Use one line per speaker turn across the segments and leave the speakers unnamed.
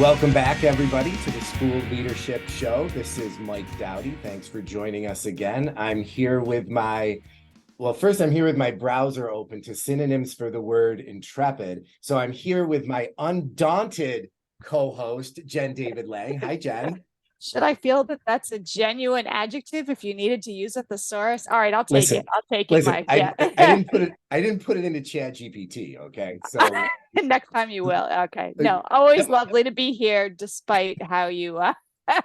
Welcome back, everybody, to the School Leadership Show. This is Mike Dowdy. Thanks for joining us again. I'm here with I'm here with my browser open to synonyms for the word intrepid. So I'm here with my undaunted co-host, Jen David Lang. Hi, Jen.
Should I feel that that's a genuine adjective if you needed to use a thesaurus? All right, I'll take it.
Listen,
I'll take it,
listen,
Mike.
I,
Yeah.
I didn't put it, I didn't put it into Chat GPT. Okay. So
Next time you will. Okay.
uh,
No, always lovely to be here despite how you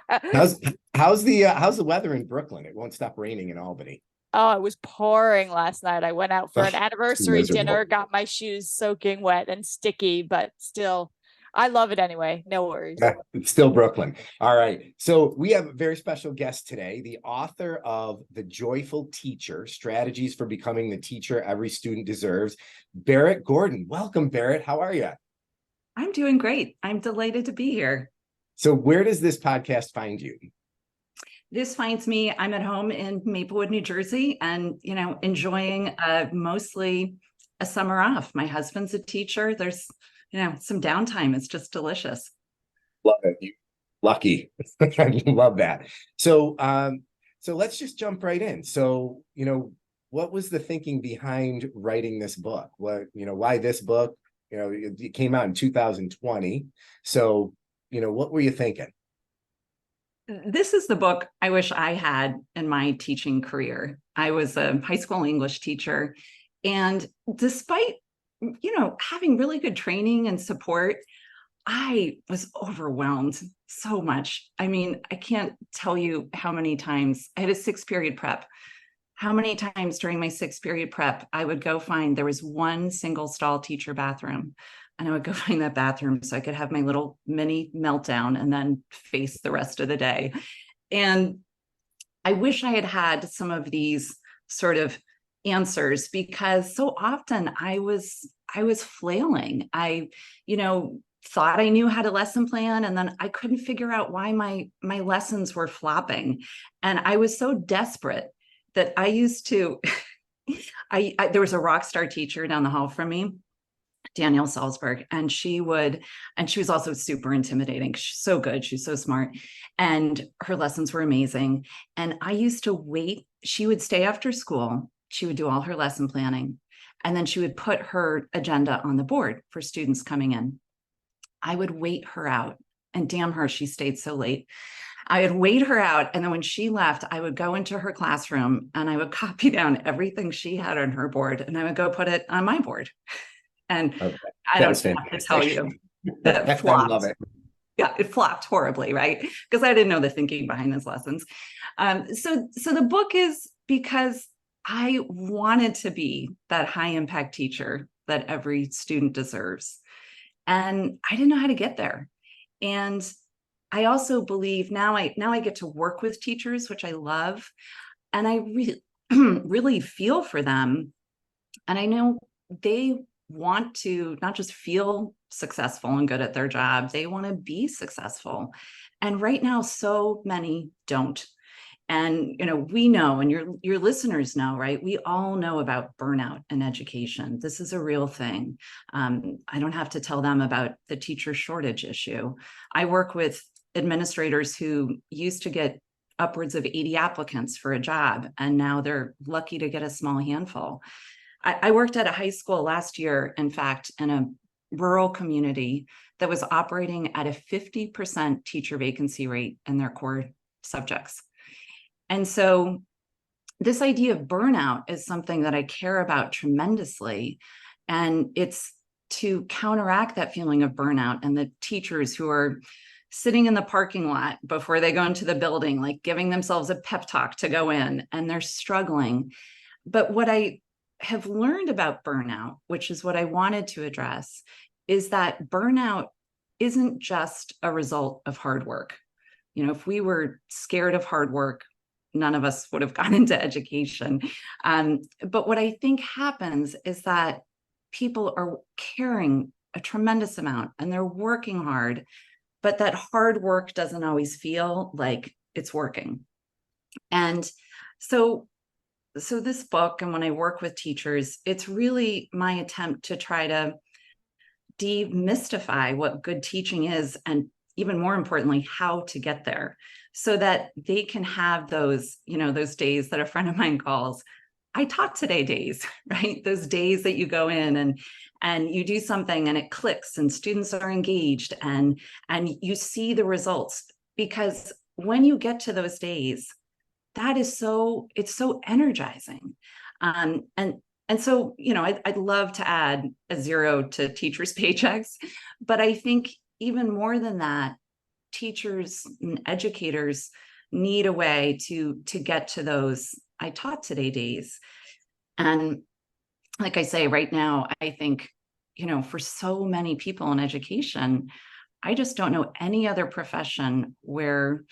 how's how's the weather in Brooklyn? It won't stop raining in Albany.
Oh, it was pouring last night. I went out for an
Oh, it's
anniversary dinner,
miserable.
got my shoes soaking wet and sticky, but still I love it anyway. No worries.
Yeah, it's still Brooklyn. All right. So we have a very special guest today, the author of The Joyful Teacher, Strategies for Becoming the Teacher Every Student Deserves, Barrett Gordon. Welcome, Barrett. How are you?
I'm doing great. I'm delighted to be here.
So where does this podcast find you?
This finds me, I'm at home in Maplewood, New Jersey, and, enjoying mostly a summer off. My husband's a teacher. There's, some downtime. It's just delicious.
Love it. You lucky. I love that. So let's just jump right in. So, what was the thinking behind writing this book? Why this book? It came out in 2020. So, what were you thinking?
This is the book I wish I had in my teaching career. I was a high school English teacher, and despite, having really good training and support, I was overwhelmed so much. I mean, I can't tell you how many times I had a 6-period prep. How many times during my 6-period prep, I would go find there was one single stall teacher bathroom, and I would go find that bathroom so I could have my little mini meltdown and then face the rest of the day. And I wish I had had some of these sort of answers, because so often I was flailing. Thought I knew how to lesson plan, and then I couldn't figure out why my lessons were flopping. And I was so desperate that I used to there was a rock star teacher down the hall from me, Danielle Salzberg, and she was also super intimidating. She's so good. She's so smart. And her lessons were amazing. And I used to wait. She would stay after school. She would do all her lesson planning. And then she would put her agenda on the board for students coming in. I would wait her out. And damn her, she stayed so late. I would wait her out. And then when she left, I would go into her classroom and I would copy down everything she had on her board, and I would go put it on my board. And
Okay.
I don't have to tell you that flopped.
I love it.
Yeah, it flopped horribly, right? Because I didn't know the thinking behind those lessons. So the book is because I wanted to be that high impact teacher that every student deserves. And I didn't know how to get there. And I also believe now I get to work with teachers, which I love. And I really, really feel for them. And I know they want to not just feel successful and good at their job, they want to be successful. And right now, so many don't. And we know, and your listeners know, right? We all know about burnout in education. This is a real thing. I don't have to tell them about the teacher shortage issue. I work with administrators who used to get upwards of 80 applicants for a job, and now they're lucky to get a small handful. I worked at a high school last year, in fact, in a rural community that was operating at a 50% teacher vacancy rate in their core subjects. And so this idea of burnout is something that I care about tremendously. And it's to counteract that feeling of burnout, and the teachers who are sitting in the parking lot before they go into the building, like giving themselves a pep talk to go in, and they're struggling. But what I have learned about burnout, which is what I wanted to address, is that burnout isn't just a result of hard work. If we were scared of hard work, none of us would have gone into education. But what I think happens is that people are caring a tremendous amount and they're working hard, but that hard work doesn't always feel like it's working. And so this book, and when I work with teachers, it's really my attempt to try to demystify what good teaching is, and even more importantly, how to get there so that they can have those, those days that a friend of mine calls I taught today days, right? Those days that you go in and you do something and it clicks and students are engaged and you see the results. Because when you get to those days, it's so energizing. And so, I'd love to add a zero to teachers' paychecks, but I think even more than that, teachers and educators need a way to get to those I taught today days. And like I say, right now, I think, for so many people in education, I just don't know any other profession where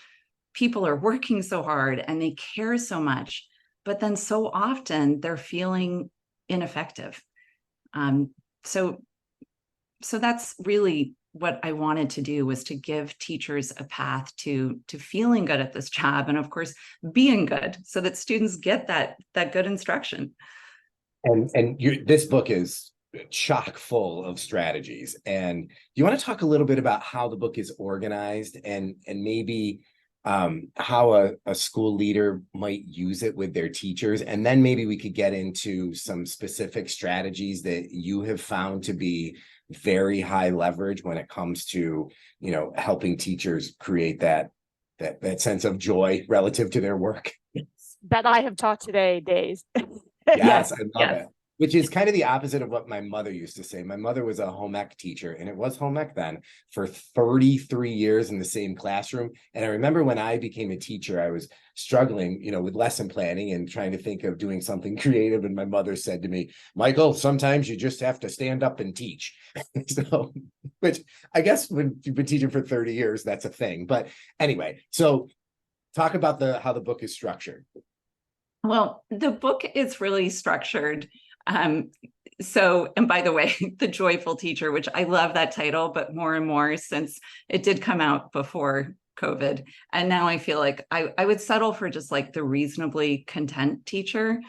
people are working so hard and they care so much, but then so often they're feeling ineffective. So that's really what I wanted to do, was to give teachers a path to feeling good at this job, and of course being good, so that students get that good instruction.
And this book is chock full of strategies. And you want to talk a little bit about how the book is organized and maybe how a school leader might use it with their teachers, and then maybe we could get into some specific strategies that you have found to be very high leverage when it comes to, helping teachers create that sense of joy relative to their work.
That I have taught today days.
Yes, I love it. Which is kind of the opposite of what my mother used to say. My mother was a home ec teacher, and it was home ec then, for 33 years in the same classroom. And I remember when I became a teacher, I was struggling, with lesson planning and trying to think of doing something creative. And my mother said to me, Michael, sometimes you just have to stand up and teach. So, which I guess when you've been teaching for 30 years, that's a thing. But anyway, so talk about how the book is structured.
Well, the book is really structured. And by the way, The Joyful Teacher, which I love that title, but more and more since it did come out before COVID. And now I feel like I would settle for just like The Reasonably Content Teacher,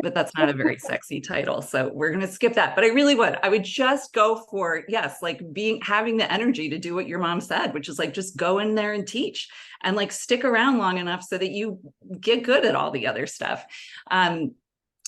but that's not a very sexy title. So we're going to skip that. But I would just go for, yes, like having the energy to do what your mom said, which is like, just go in there and teach and like stick around long enough so that you get good at all the other stuff.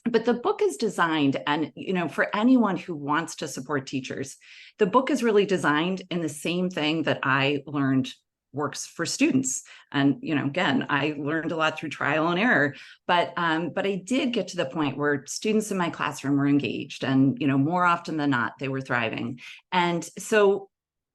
But the book is designed, and, for anyone who wants to support teachers, the book is really designed in the same thing that I learned works for students. And, again, I learned a lot through trial and error, but I did get to the point where students in my classroom were engaged, and, more often than not, they were thriving. And so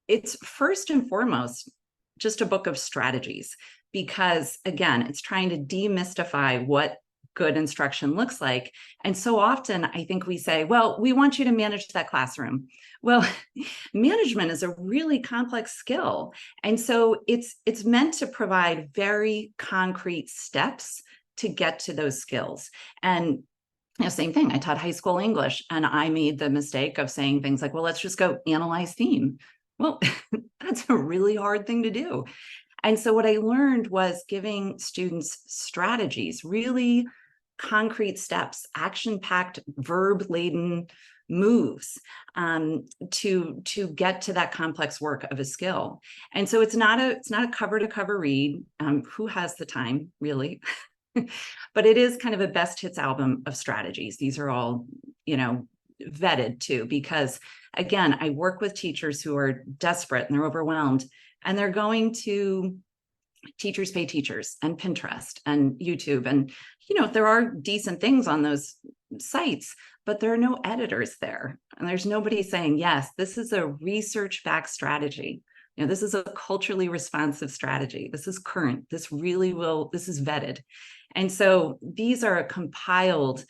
it's first and foremost just a book of strategies, because, again, it's trying to demystify what good instruction looks like. And so often I think we say, well, we want you to manage that classroom. Well, management is a really complex skill. And so it's meant to provide very concrete steps to get to those skills. And same thing, I taught high school English, and I made the mistake of saying things like, well, let's just go analyze theme. Well, that's a really hard thing to do. And so what I learned was giving students strategies, really concrete steps, action-packed, verb-laden moves to get to that complex work of a skill. And so it's not a cover-to-cover read. Who has the time, really? But it is kind of a best hits album of strategies. These are all, vetted too, because again, I work with teachers who are desperate and they're overwhelmed, and they're going to Teachers Pay Teachers and Pinterest and YouTube. And, there are decent things on those sites, but there are no editors there. And there's nobody saying, yes, this is a research-backed strategy. This is a culturally responsive strategy. This is current. This is vetted. And so these are a compiled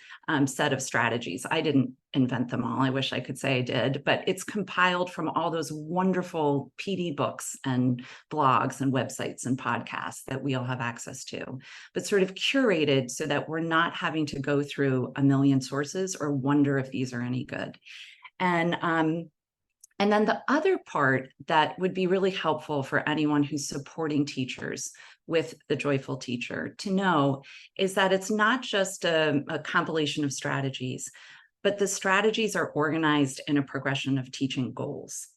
set of strategies. I didn't invent them all. I wish I could say I did, but it's compiled from all those wonderful PD books and blogs and websites and podcasts that we all have access to, but sort of curated so that we're not having to go through a million sources or wonder if these are any good. And then the other part that would be really helpful for anyone who's supporting teachers with The Joyful Teacher to know is that it's not just a compilation of strategies, but the strategies are organized in a progression of teaching goals.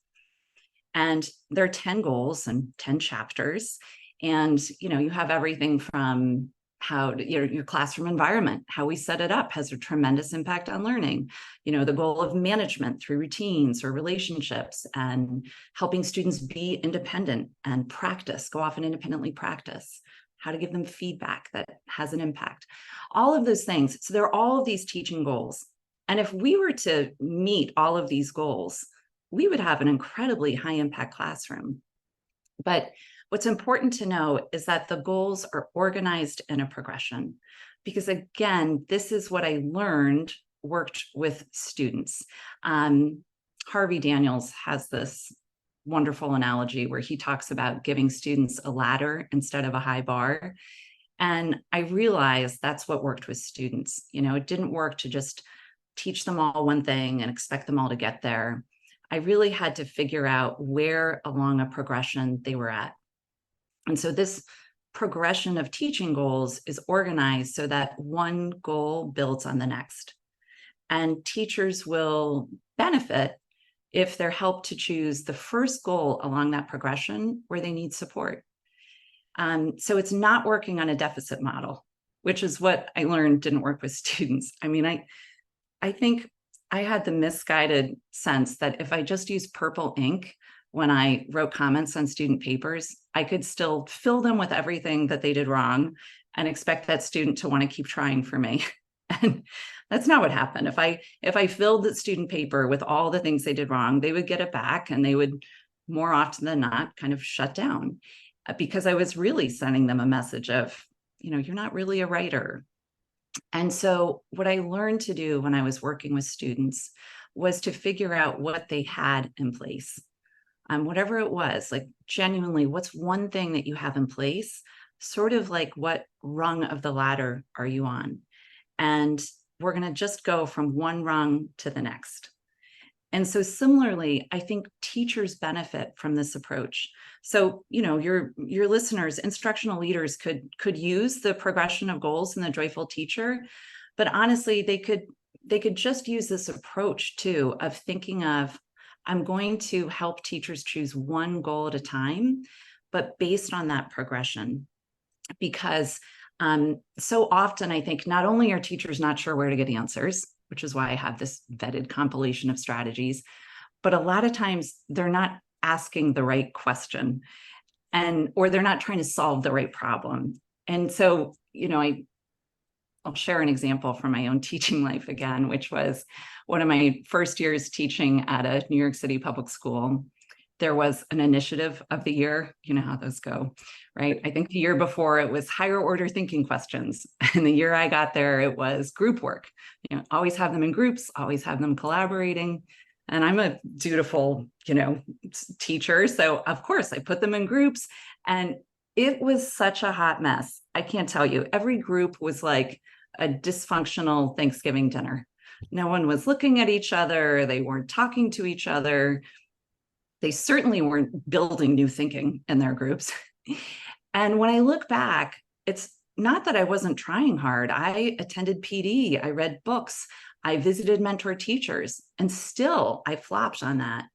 And there are 10 goals and 10 chapters. And, you have everything from how your classroom environment, how we set it up has a tremendous impact on learning. The goal of management through routines or relationships, and helping students be independent and go off and independently practice, how to give them feedback that has an impact, all of those things. So there are all of these teaching goals. And if we were to meet all of these goals, we would have an incredibly high impact classroom. But what's important to know is that the goals are organized in a progression, because again, this is what I learned worked with students. Harvey Daniels has this wonderful analogy where he talks about giving students a ladder instead of a high bar. And I realized that's what worked with students. It didn't work to just teach them all one thing and expect them all to get there. I really had to figure out where along a progression they were at. And so this progression of teaching goals is organized so that one goal builds on the next. And teachers will benefit if they're helped to choose the first goal along that progression where they need support. So it's not working on a deficit model, which is what I learned didn't work with students. I think I had the misguided sense that if I just used purple ink when I wrote comments on student papers, I could still fill them with everything that they did wrong and expect that student to want to keep trying for me. And that's not what happened. If I filled the student paper with all the things they did wrong, they would get it back, and they would more often than not kind of shut down, because I was really sending them a message of, you're not really a writer. And so what I learned to do when I was working with students was to figure out what they had in place. Whatever it was, like genuinely, what's one thing that you have in place? Sort of like, what rung of the ladder are you on? And we're going to just go from one rung to the next. And so similarly, I think teachers benefit from this approach. So, your listeners, instructional leaders could use the progression of goals in the Joyful Teacher, but honestly, they could just use this approach too, of thinking of, I'm going to help teachers choose one goal at a time, but based on that progression. Because so often I think not only are teachers not sure where to get answers, which is why I have this vetted compilation of strategies, but a lot of times they're not asking the right question, or they're not trying to solve the right problem. And so, I'll share an example from my own teaching life again, which was one of my first years teaching at a New York City public school. There was an initiative of the year. You know how those go, right? I think the year before it was higher order thinking questions. And the year I got there, it was group work. Always have them in groups, always have them collaborating. And I'm a dutiful, teacher. So of course I put them in groups, and it was such a hot mess. I can't tell you, every group was like a dysfunctional Thanksgiving dinner. No one was looking at each other. They weren't talking to each other. They certainly weren't building new thinking in their groups. And when I look back, it's not that I wasn't trying hard. I attended PD, I read books, I visited mentor teachers, and still I flopped on that.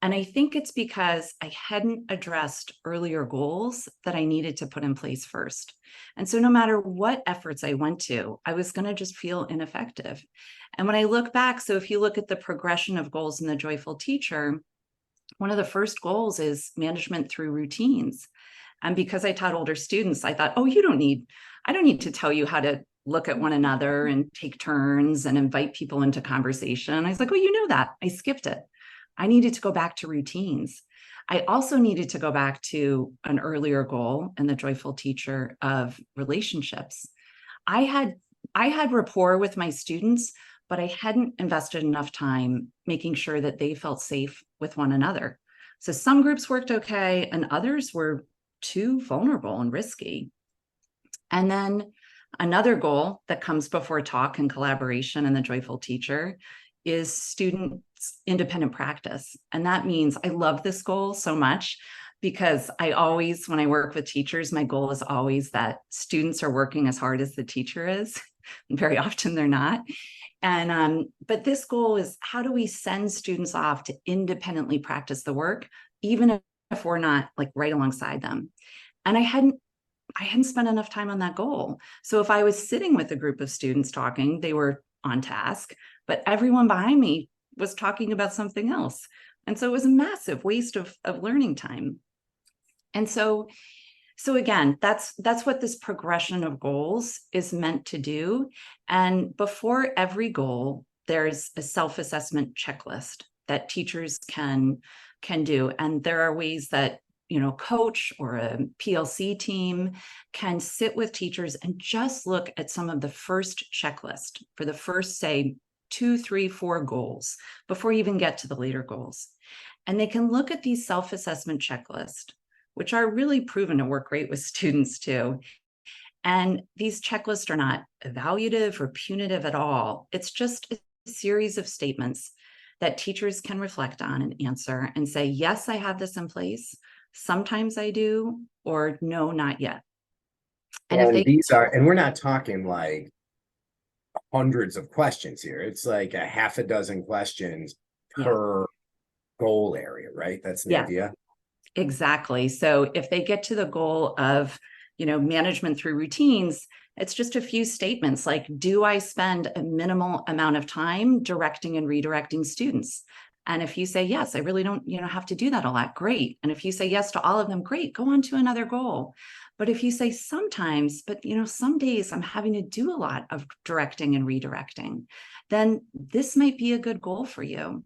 And I think it's because I hadn't addressed earlier goals that I needed to put in place first. And so no matter what efforts I went to, I was going to just feel ineffective. And when I look back, so if you look at the progression of goals in the Joyful Teacher, one of the first goals is management through routines. And because I taught older students, I thought, I don't need to tell you how to look at one another and take turns and invite people into conversation. I was like, you know that. I skipped it. I needed to go back to routines. I also needed to go back to an earlier goal in the Joyful Teacher of relationships. I had rapport with my students, but I hadn't invested enough time making sure that they felt safe with one another. So some groups worked okay, and others were too vulnerable and risky. And then another goal that comes before talk and collaboration in the Joyful Teacher is student independent practice. And that means I love this goal so much because when I work with teachers, my goal is always that students are working as hard as the teacher is. And very often they're not. And but this goal is, how do we send students off to independently practice the work even if we're not like right alongside them. And I hadn't spent enough time on that goal. So if I was sitting with a group of students talking, they were on task, but everyone behind me was talking about something else. And so it was a massive waste of learning time. And so again, that's what this progression of goals is meant to do. And before every goal, there's a self-assessment checklist that teachers can do. And there are ways that, you know, coach or a PLC team can sit with teachers and just look at some of the first checklist for the first, say, 2, 3, 4 goals before you even get to the later goals. And they can look at these self-assessment checklists, which are really proven to work great with students too. And these checklists are not evaluative or punitive at all. It's just a series of statements that teachers can reflect on and answer and say, yes, I have this in place. Sometimes I do, or no, not yet.
And if these are, and we're not talking like hundreds of questions here. It's like a half a dozen questions per goal area, right? That's the idea.
Exactly. So if they get to the goal of, you know, management through routines, it's just a few statements like, do I spend a minimal amount of time directing and redirecting students? And if you say, yes, I really don't, you know, have to do that a lot, great. And if you say yes to all of them, great, go on to another goal. But if you say sometimes, but, you know, some days I'm having to do a lot of directing and redirecting, then this might be a good goal for you.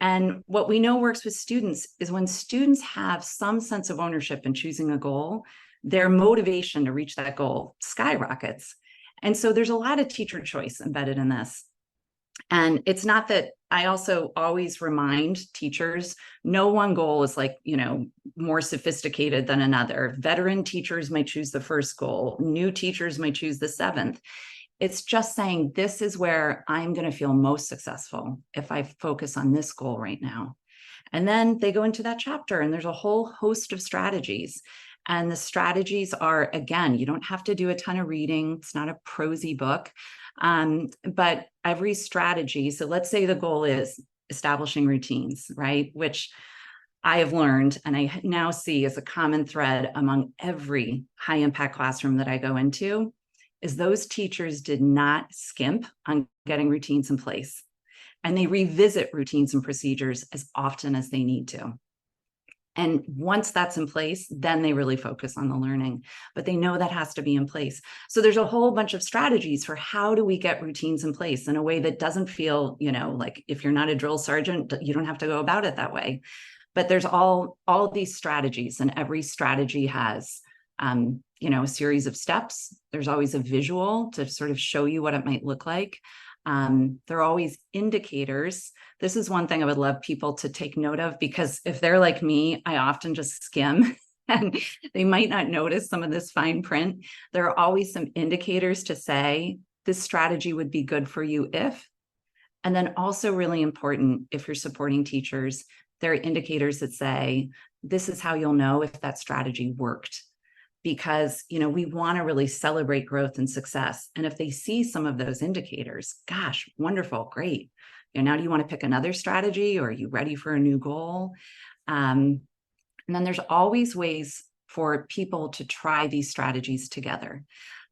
And what we know works with students is when students have some sense of ownership in choosing a goal, their motivation to reach that goal skyrockets. And so there's a lot of teacher choice embedded in this. And it's not that I also always remind teachers, no one goal is like, you know, more sophisticated than another. Veteran teachers might choose the first goal. New teachers might choose the 7th. It's just saying, this is where I'm going to feel most successful if I focus on this goal right now. And then they go into that chapter and there's a whole host of strategies. And the strategies are, again, you don't have to do a ton of reading. It's not a prosy book. But every strategy, so let's say the goal is establishing routines, right? Which I have learned and I now see as a common thread among every high impact classroom that I go into, is those teachers did not skimp on getting routines in place. And they revisit routines and procedures as often as they need to. And once that's in place, then they really focus on the learning, but they know that has to be in place. So there's a whole bunch of strategies for how do we get routines in place in a way that doesn't feel, you know, like if you're not a drill sergeant, you don't have to go about it that way. But there's all these strategies, and every strategy has, you know, a series of steps. There's always a visual to sort of show you what it might look like. There are always indicators. This is one thing I would love people to take note of, because if they're like me, I often just skim and they might not notice some of this fine print. There are always some indicators to say this strategy would be good for you if, and then also really important, if you're supporting teachers, there are indicators that say, this is how you'll know if that strategy worked. Because, you know, we want to really celebrate growth and success. And if they see some of those indicators, gosh, wonderful, great. You know, now do you want to pick another strategy, or are you ready for a new goal? And then there's always ways for people to try these strategies together.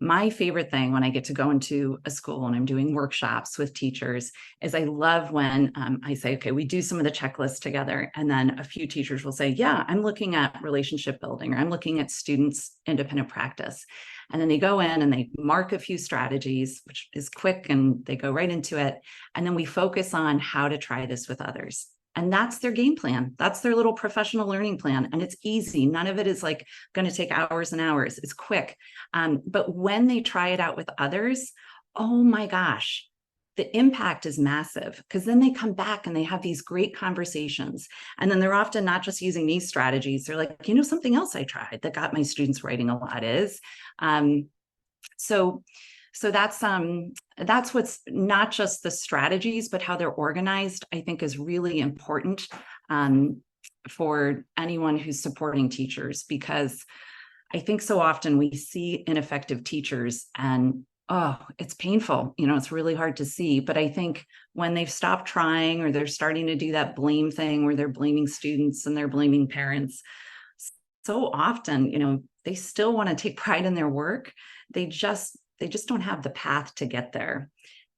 My favorite thing when I get to go into a school and I'm doing workshops with teachers is I love when I say, okay, we do some of the checklists together. And then a few teachers will say, yeah, I'm looking at relationship building, or I'm looking at students' independent practice. And then they go in and they mark a few strategies, which is quick, and they go right into it. And then we focus on how to try this with others. And that's their game plan. That's their little professional learning plan. And it's easy. None of it is like going to take hours and hours. It's quick. But when they try it out with others, oh my gosh, the impact is massive, because then they come back and they have these great conversations. And then they're often not just using these strategies. They're like, you know, something else I tried that got my students writing a lot is. So that's what's not just the strategies, but how they're organized, I think is really important for anyone who's supporting teachers, because I think so often we see ineffective teachers and oh, it's painful. It's really hard to see. But I think when they've stopped trying, or they're starting to do that blame thing where they're blaming students and they're blaming parents, so often, they still want to take pride in their work. They just don't have the path to get there.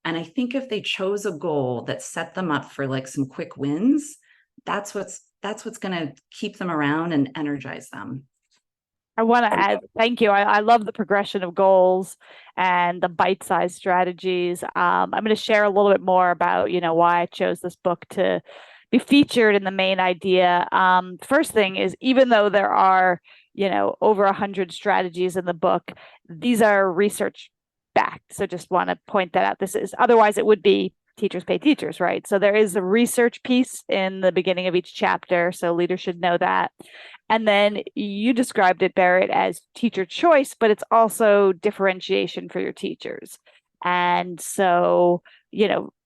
And I think if they chose a goal that set them up for like some quick wins, that's what's going to keep them around and energize them.
I want to add, thank you. I love the progression of goals and the bite-sized strategies. I'm going to share a little bit more about, why I chose this book to be featured in the main idea. First thing is, even though there are, over 100 strategies in the book, these are research backed. So just want to point that out. Otherwise it would be teachers pay teachers, right? So there is a research piece in the beginning of each chapter. So leaders should know that. And then you described it, Barrett, as teacher choice, but it's also differentiation for your teachers. And so,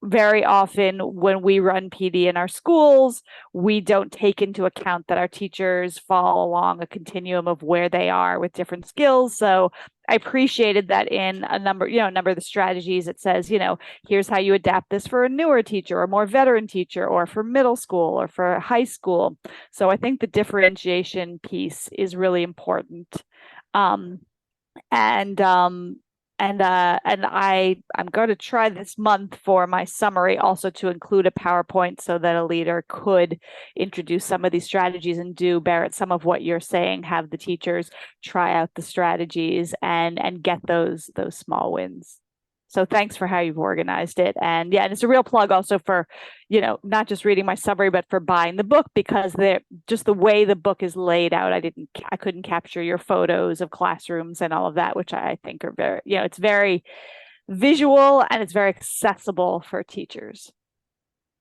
very often when we run PD in our schools, we don't take into account that our teachers fall along a continuum of where they are with different skills. So I appreciated that in a number of the strategies, it says, here's how you adapt this for a newer teacher or a more veteran teacher, or for middle school or for high school. So I think the differentiation piece is really important. I'm going to try this month for my summary also to include a PowerPoint so that a leader could introduce some of these strategies and do, Barrett, some of what you're saying, have the teachers try out the strategies and get those small wins. So thanks for how you've organized it. And it's a real plug also for, not just reading my summary, but for buying the book, because just the way the book is laid out, I couldn't capture your photos of classrooms and all of that, which I think are very, it's very visual and it's very accessible for teachers.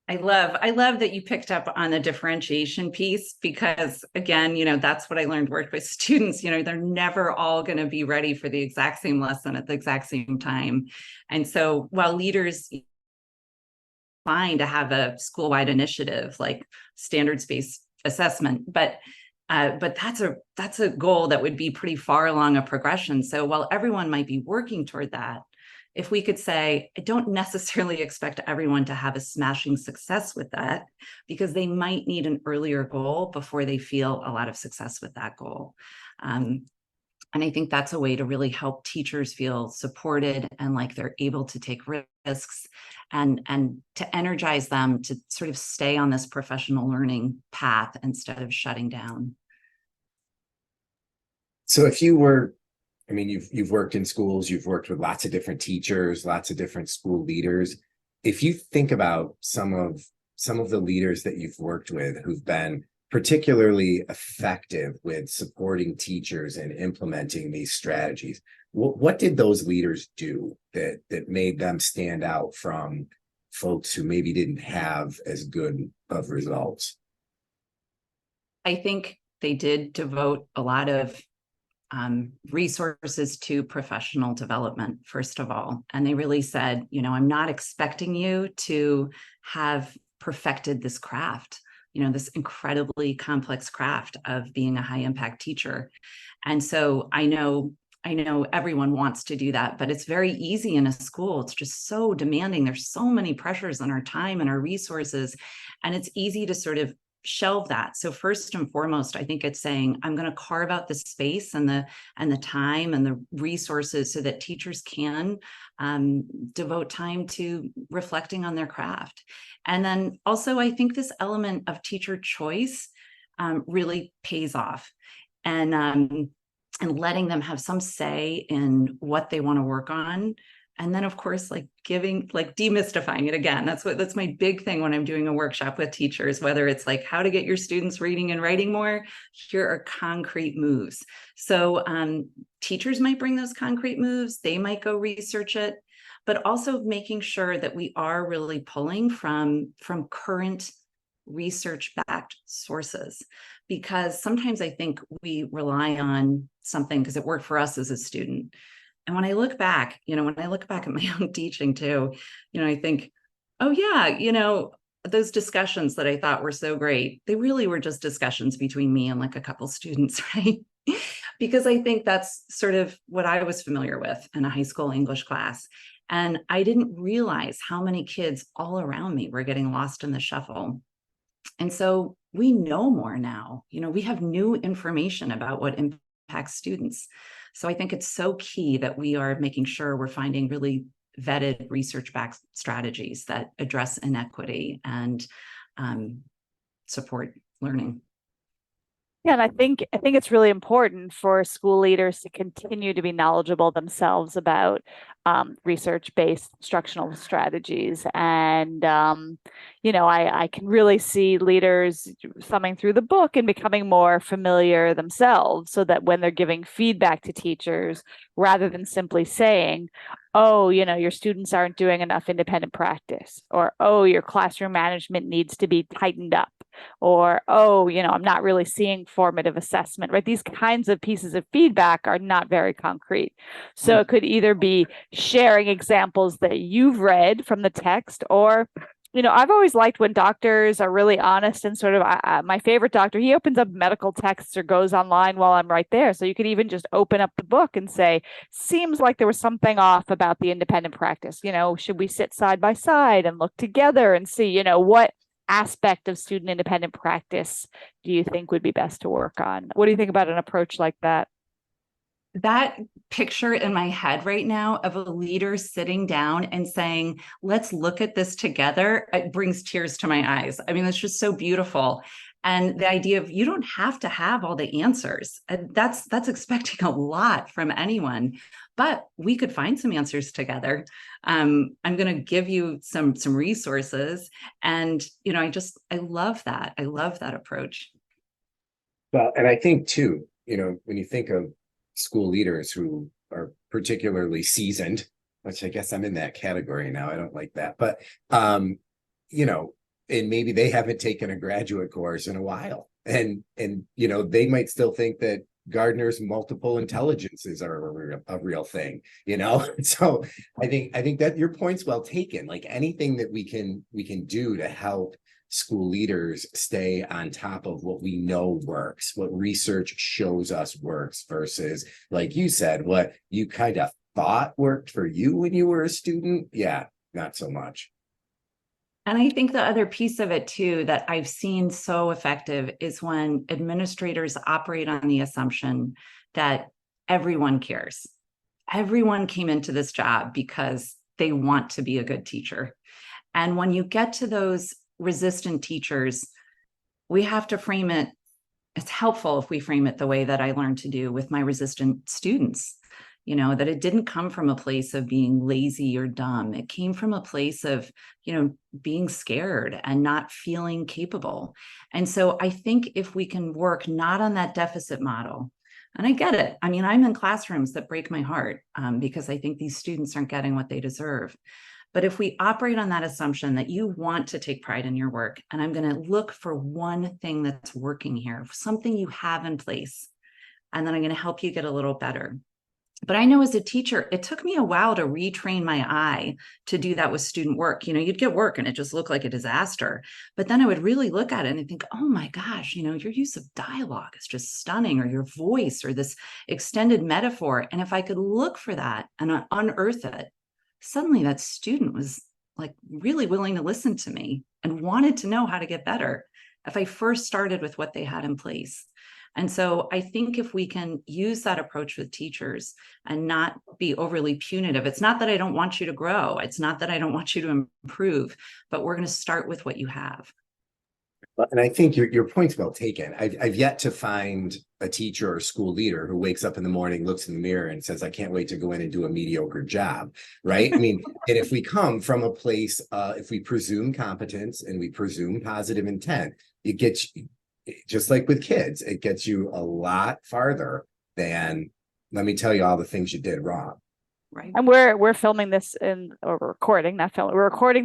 I love that you picked up on the differentiation piece, because again, that's what I learned worked with students. They're never all going to be ready for the exact same lesson at the exact same time. And so while leaders fine to have a school-wide initiative like standards-based assessment, but that's a goal that would be pretty far along a progression. So while everyone might be working toward that, if we could say, I don't necessarily expect everyone to have a smashing success with that, because they might need an earlier goal before they feel a lot of success with that goal. And I think that's a way to really help teachers feel supported and like they're able to take risks, and to energize them to sort of stay on this professional learning path instead of shutting down.
So if you were, you've worked in schools, you've worked with lots of different teachers, lots of different school leaders. If you think about some of the leaders that you've worked with who've been particularly effective with supporting teachers and implementing these strategies, what did those leaders do that made them stand out from folks who maybe didn't have as good of results?
I think they did devote a lot of resources to professional development, first of all. And they really said, I'm not expecting you to have perfected this craft, this incredibly complex craft of being a high impact teacher. And so I know everyone wants to do that, but it's very easy in a school. It's just so demanding. There's so many pressures on our time and our resources, and it's easy to sort of shelve that. So first and foremost, I think it's saying, I'm going to carve out the space and the time and the resources so that teachers can devote time to reflecting on their craft. And then also, I think this element of teacher choice really pays off, and letting them have some say in what they want to work on. And then, of course, demystifying it again. That's my big thing when I'm doing a workshop with teachers, whether it's like how to get your students reading and writing more. Here are concrete moves. So teachers might bring those concrete moves. They might go research it, but also making sure that we are really pulling from current research-backed sources, because sometimes I think we rely on something because it worked for us as a student. And when I look back, at my own teaching too, I think, oh yeah, those discussions that I thought were so great, they really were just discussions between me and like a couple students, right? because I think that's sort of what I was familiar with in a high school English class. And I didn't realize how many kids all around me were getting lost in the shuffle. And so we know more now. We have new information about what impacts students. So I think it's so key that we are making sure we're finding really vetted research-backed strategies that address inequity and support learning.
Yeah, and I think it's really important for school leaders to continue to be knowledgeable themselves about research-based instructional strategies. And I can really see leaders thumbing through the book and becoming more familiar themselves, so that when they're giving feedback to teachers, rather than simply saying, oh, your students aren't doing enough independent practice, or, oh, your classroom management needs to be tightened up, or, oh, I'm not really seeing formative assessment, right? These kinds of pieces of feedback are not very concrete. So it could either be sharing examples that you've read from the text, or I've always liked when doctors are really honest and sort of, my favorite doctor, he opens up medical texts or goes online while I'm right there. So you could even just open up the book and say, seems like there was something off about the independent practice. Should we sit side by side and look together and see, what aspect of student independent practice do you think would be best to work on? What do you think about an approach like that?
That picture in my head right now of a leader sitting down and saying, let's look at this together, it brings tears to my eyes. I mean, it's just so beautiful. And the idea of, you don't have to have all the answers. That's expecting a lot from anyone, but we could find some answers together. I'm going to give you some resources. And, I love that. I love that approach.
Well, and I think too, when you think of school leaders who are particularly seasoned, which I guess I'm in that category now. I don't like that, but and maybe they haven't taken a graduate course in a while, and they might still think that Gardner's multiple intelligences are a real thing, So I think that your point's well taken. Like, anything that we can do to help school leaders stay on top of what we know works, what research shows us works, versus, like you said, what you kind of thought worked for you when you were a student. Yeah, not so much.
And I think the other piece of it too that I've seen so effective is when administrators operate on the assumption that everyone cares. Everyone came into this job because they want to be a good teacher. And when you get to those resistant teachers, we have to frame it. It's helpful if we frame it the way that I learned to do with my resistant students, that it didn't come from a place of being lazy or dumb. It came from a place of, being scared and not feeling capable. And so I think if we can work not on that deficit model, and I get it. I mean, I'm in classrooms that break my heart because I think these students aren't getting what they deserve. But if we operate on that assumption that you want to take pride in your work, and I'm going to look for one thing that's working here, something you have in place, and then I'm going to help you get a little better. But I know as a teacher, it took me a while to retrain my eye to do that with student work. You'd get work and it just looked like a disaster. But then I would really look at it and think, oh my gosh, your use of dialogue is just stunning, or your voice, or this extended metaphor. And if I could look for that and unearth it, suddenly that student was like really willing to listen to me and wanted to know how to get better if I first started with what they had in place. And so I think if we can use that approach with teachers and not be overly punitive, it's not that I don't want you to grow. It's not that I don't want you to improve, but we're going to start with what you have.
And I think your point's well taken. I've yet to find a teacher or school leader who wakes up in the morning, looks in the mirror and says, I can't wait to go in and do a mediocre job, right? I mean, and if we come from a place, if we presume competence and we presume positive intent, it gets, just like with kids, it gets you a lot farther than, let me tell you all the things you did wrong.
Right. And we're filming this we're recording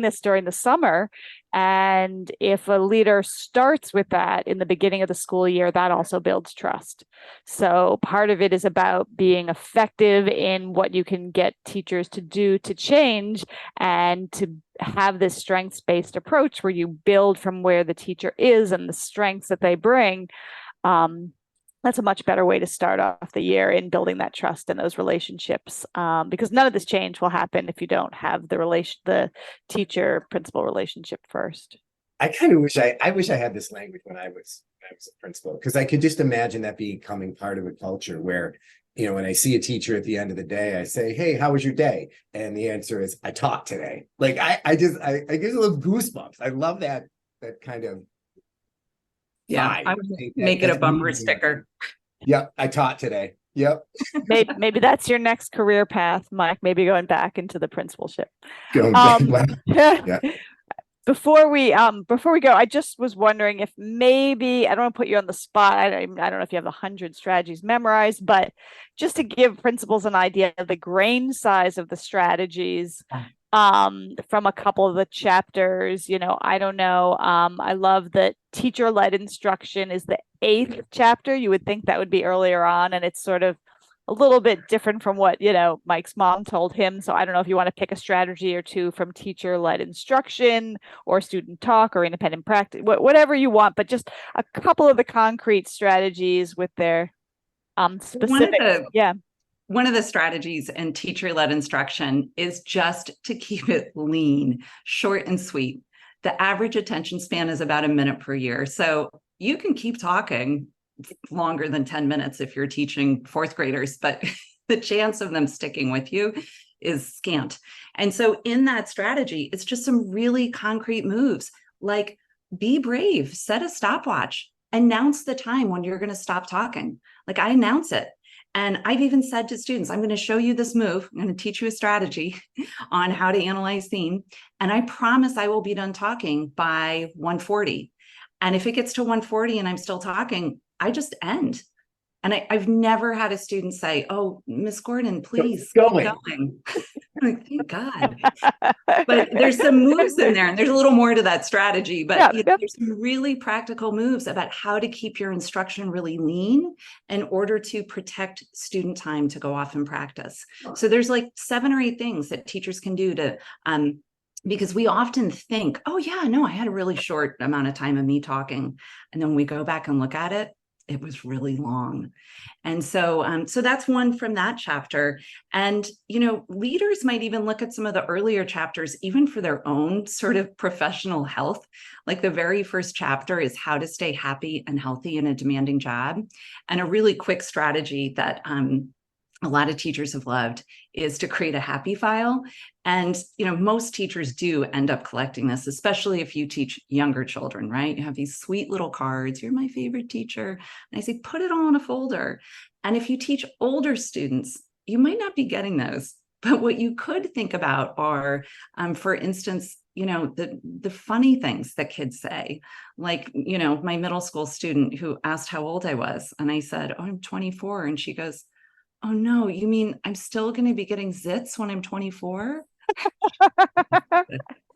this during the summer. And if a leader starts with that in the beginning of the school year, that also builds trust. So part of it is about being effective in what you can get teachers to do to change, and to have this strengths-based approach where you build from where the teacher is and the strengths that they bring. that's a much better way to start off the year in building that trust and those relationships, because none of this change will happen if you don't have the teacher principal relationship first.
I kind of wish I wish I had this language when I was a principal, because I could just imagine that becoming part of a culture where, when I see a teacher at the end of the day, I say, "Hey, how was your day?" And the answer is, "I taught today." Like I get a little goosebumps. I love that kind of
Yeah,
vibe.
I would make it a bumper
amazing.
sticker.
Yep, I taught today. Yep.
Maybe that's your next career path, Mike. Maybe going back into the principalship.
Going back. Wow. Yeah.
Before we go, I just was wondering if maybe, I don't want to put you on the spot. I don't know if you have 100 strategies memorized, but just to give principals an idea of the grain size of the strategies from a couple of the chapters. I don't know. I love that teacher-led instruction is the 8th chapter. You would think that would be earlier on, and it's sort of a little bit different from what, Mike's mom told him. So I don't know if you want to pick a strategy or two from teacher-led instruction or student talk or independent practice, whatever you want, but just a couple of the concrete strategies with their specifics.
One of the strategies in teacher-led instruction is just to keep it lean, short and sweet. The average attention span is about a minute per year. So you can keep talking longer than 10 minutes if you're teaching 4th graders, but the chance of them sticking with you is scant. And so in that strategy, it's just some really concrete moves, like be brave, set a stopwatch, announce the time when you're going to stop talking. Like I announce it. And I've even said to students, I'm going to show you this move. I'm going to teach you a strategy on how to analyze theme. And I promise I will be done talking by 1:40. And if it gets to 1:40 and I'm still talking, I just end. And I've never had a student say, "Oh, Miss Gordon, please keep going." Like, thank God. But there's some moves in there, and there's a little more to that strategy. But there's some really practical moves about how to keep your instruction really lean in order to protect student time to go off and practice. So there's like 7 or 8 things that teachers can do to because we often think, "Oh yeah, no, I had a really short amount of time of me talking." And then we go back and look at it, it was really long. And so that's one from that chapter. And, leaders might even look at some of the earlier chapters, even for their own sort of professional health. Like the very first chapter is how to stay happy and healthy in a demanding job. And a really quick strategy that a lot of teachers have loved is to create a happy file. And, most teachers do end up collecting this, especially if you teach younger children, right? You have these sweet little cards, "You're my favorite teacher." And I say, put it all in a folder. And if you teach older students, you might not be getting those. But what you could think about are, for instance, the funny things that kids say, like, my middle school student who asked how old I was. And I said, "Oh, I'm 24. And she goes, "Oh no, you mean I'm still going to be getting zits when I'm 24?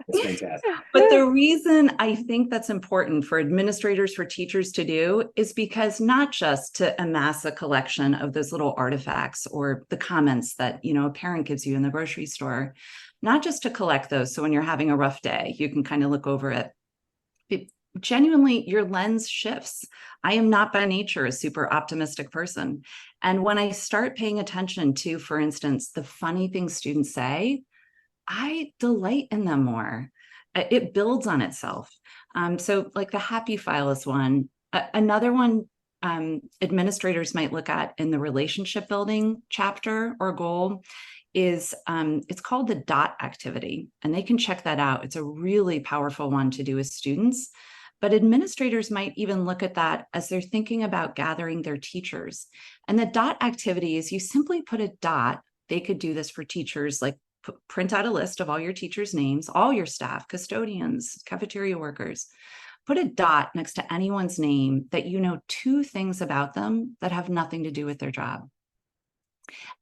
That's fantastic.
But the reason I think that's important for administrators, for teachers to do is because not just to amass a collection of those little artifacts or the comments that, a parent gives you in the grocery store, not just to collect those. So when you're having a rough day, you can kind of look over it. Genuinely, your lens shifts. I am not by nature a super optimistic person. And when I start paying attention to, for instance, the funny things students say, I delight in them more. It builds on itself. So like the happy file is one. Another one administrators might look at in the relationship building chapter or goal is it's called the DOT activity. And they can check that out. It's a really powerful one to do with students. But administrators might even look at that as they're thinking about gathering their teachers. And the DOT activity is you simply put a dot. They could do this for teachers, like print out a list of all your teachers' names, all your staff, custodians, cafeteria workers. Put a dot next to anyone's name that 2 things about them that have nothing to do with their job.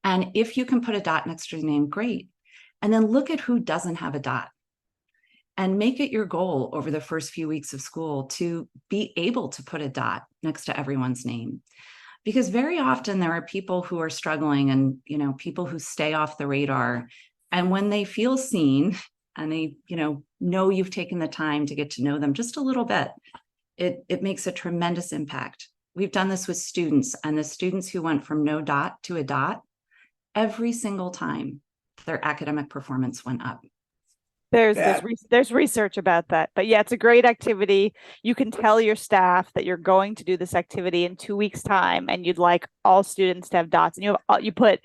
And if you can put a dot next to your name, great. And then look at who doesn't have a dot. And make it your goal over the first few weeks of school to be able to put a dot next to everyone's name. Because very often there are people who are struggling and, people who stay off the radar. And when they feel seen and they, know you've taken the time to get to know them just a little bit, it makes a tremendous impact. we've done this with students, and the students who went from no dot to a dot, every single time their academic performance went up.
There's research about that, but yeah, it's a great activity. You can tell your staff that you're going to do this activity in 2 weeks' time, and you'd like all students to have dots. And you put,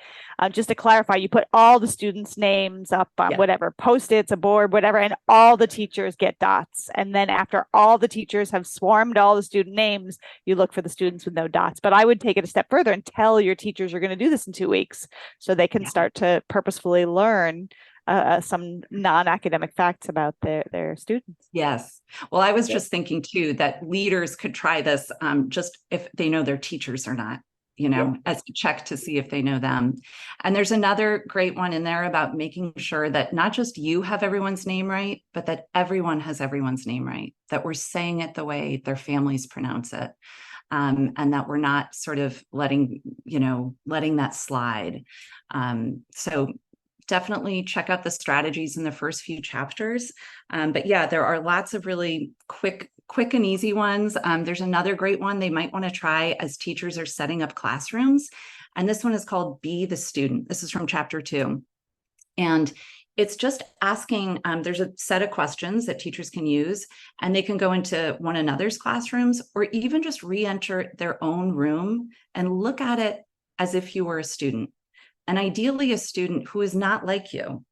just to clarify, you put all the students' names up on whatever Post-its, a board, whatever, and all the teachers get dots. And then after all the teachers have swarmed all the student names, you look for the students with no dots. But I would take it a step further and tell your teachers you're going to do this in 2 weeks, so they can start to purposefully learn some non-academic facts about their students.
Yes. Well, I was just thinking too that leaders could try this just if they know their teachers or not, as a check to see if they know them. And there's another great one in there about making sure that not just you have everyone's name right, but that everyone has everyone's name right, that we're saying it the way their families pronounce it. And that we're not sort of letting that slide. So definitely check out the strategies in the first few chapters. But yeah, there are lots of really quick and easy ones. There's another great one they might want to try as teachers are setting up classrooms. And this one is called Be the Student. This is from chapter 2. And it's just asking, there's a set of questions that teachers can use, and they can go into one another's classrooms or even just re-enter their own room and look at it as if you were a student. And ideally a student who is not like you.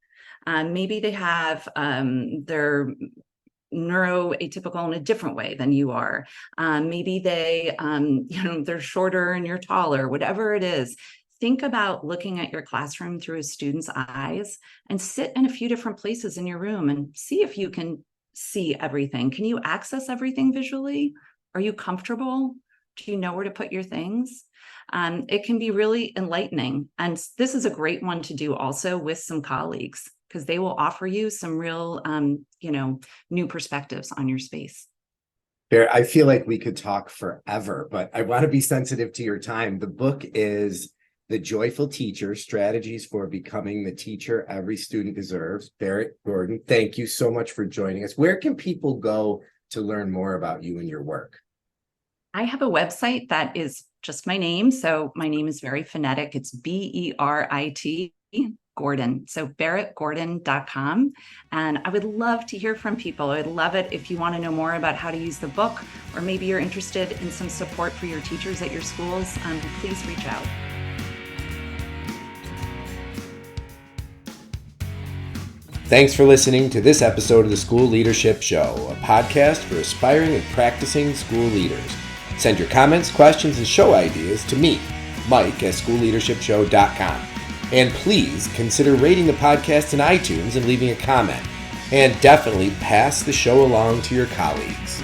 Maybe they have their neuroatypical in a different way than you are. Maybe they, they're shorter and you're taller, whatever it is. Think about looking at your classroom through a student's eyes and sit in a few different places in your room and see if you can see everything. Can you access everything visually? Are you comfortable? Do you know where to put your things? It can be really enlightening. And this is a great one to do also with some colleagues, because they will offer you some real, new perspectives on your space.
I feel like we could talk forever, but I want to be sensitive to your time. The book is The Joyful Teacher, Strategies for Becoming the Teacher Every Student Deserves. Barrett Gordon, thank you so much for joining us. Where can people go to learn more about you and your work?
I have a website that is just my name. So my name is very phonetic. It's BERIT Gordon. So barrettgordon.com. And I would love to hear from people. I'd love it if you want to know more about how to use the book, or maybe you're interested in some support for your teachers at your schools. Please reach out.
Thanks for listening to this episode of the School Leadership Show, a podcast for aspiring and practicing school leaders. Send your comments, questions, and show ideas to me, Mike, at schoolleadershipshow.com. And please consider rating the podcast in iTunes and leaving a comment. And definitely pass the show along to your colleagues.